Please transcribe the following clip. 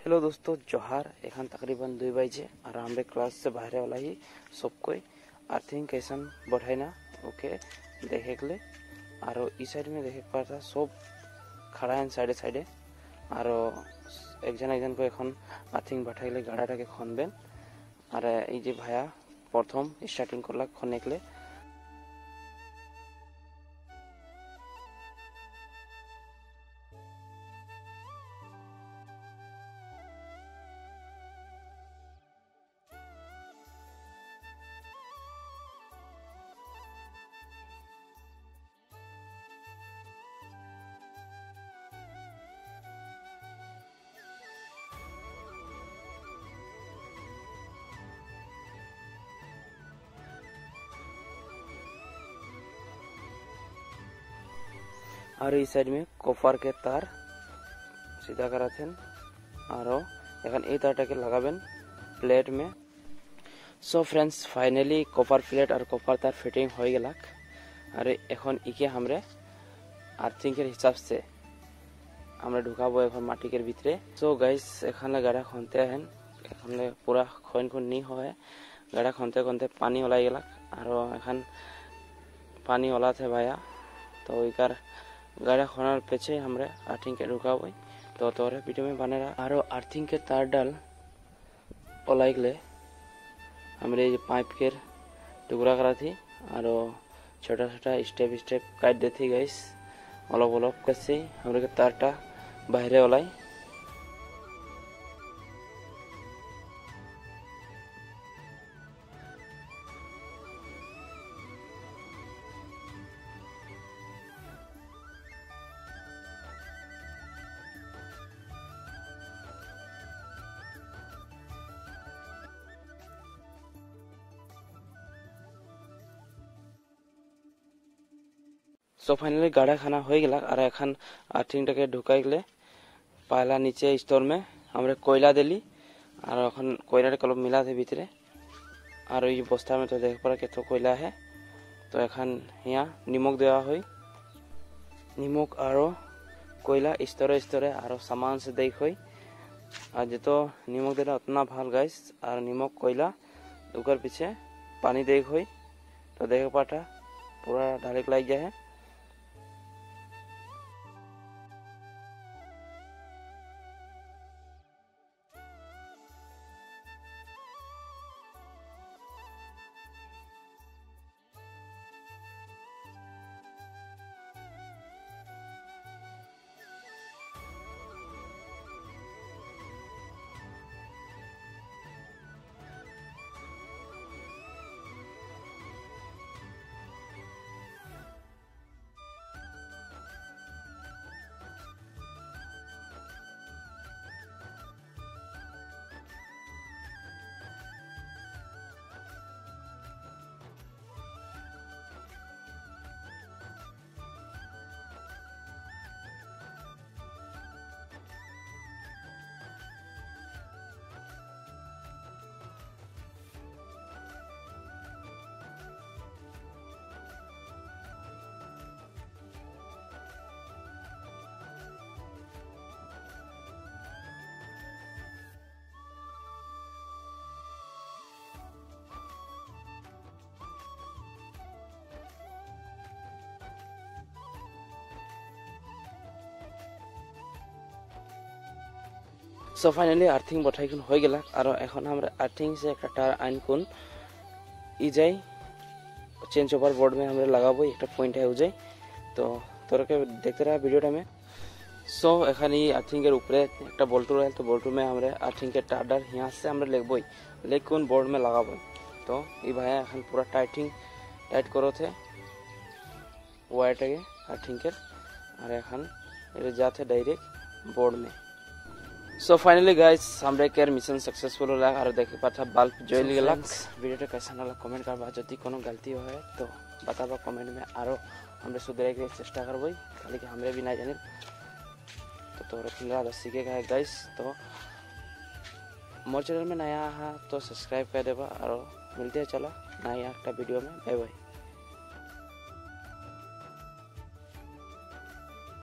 Hello दोस्तों जोहार एखान तकरीबन 2 बजे और हमारे क्लास से बाहर वाला ही सब कोई अर्थिंग कैसन बढ़ाई ना ओके देखे के लिए और इस साइड में देखे पाता सब खड़ा है साइडे साइडे और एक जन को एखन अर्थिंग बढ़ाई ले गाड़ाटा के खनबेन और ये भाया प्रथम स्टार्टिंग करला खने के लिए और इस साइड में कॉपर के तार सीधा करा थे और एखन ए तारटा के लगाबेन प्लेट में। So friends finally copper plate और कॉपर तार फिटिंग हो गलक और एखन इके हमरे आर्थिंग के हिसाब से हमरे ढुकाबो एखन माटी के भीतरे। सो गाइस एखन गाड़ा खनते हैं एखन पूरा खन खन नहीं होए गाड़ा खनते खनते पानी ओलाई गलक और एखन पानी ओला थे भाया तो इकार गाड़ा खनार पेछे हमरे आर्थिंग के ढुकाबो तो तोरे वीडियो में बने रहा। और आर्थिंग के तार डाल ओलाइगले हमरे ये पाइप के टुकड़ा करा थी और छोटा छोटा स्टेप स्टेप काट देती गाइस अलग अलग कैसे हमरे के तारटा बाहरे ओलाई। सो फाइनली गाड़ा खाना हो गया और एखन आर्थिंग के ढुकाई गले पहला नीचे स्टोर में हमरे कोयला दिली और एखन कोयला कलम मिला थे भीतरे और ये बस्ता में तो देख पड़ा केतो कोयला है तो एखन यहाँ निमक देवा हुई निमक और कोयला स्तरे स्तरे और सामान से देख हुई और जो निमक देला उतना भाल गाइस और निमक कोयला ऊपर पीछे पानी देख हुई तो देख पाटा पूरा ढालिक लग गया है। सो फाइनली आर्थिंग बठाई हो गला और एखन हमरा आर्थिंग से एक तार आइन कुन इ जाए चेंज ओवर बोर्ड में हमरा लगाबो एक पॉइंट है हो जाए तो तोरा के देखते रहा वीडियोटा में। सो एखन ये आर्थिंग के ऊपर एक बोल्टू रहा तो बोल्टू में हमरा आर्थिंग के तार यहाँ से हमरा लेगबो लेकुन बोर्ड में लगाबो तो ये भाई एखन पूरा टाइट करो थे वायर के आर्थिंग के और एखन ये जाते डायरेक्ट बोर्ड में। सो फाइनली गाइस हमरे केयर मिशन सक्सेसफुल होला और देखे पाथा बल्ब जल गेला। वीडियो कैसा ना कमेंट करबा जदि कोनो गलती होय तो बताबा कमेंट में आरो हमरे सुधरे के चेष्टा करबई खाली कि हमरे भी ना जाने तो तोरे फिलहाल सीखेगा गाइस। तो मोर चैनल में नया है तो सब्सक्राइब कर देबा और मिलते हैं चलो नया एक वीडियो में बाय बाय।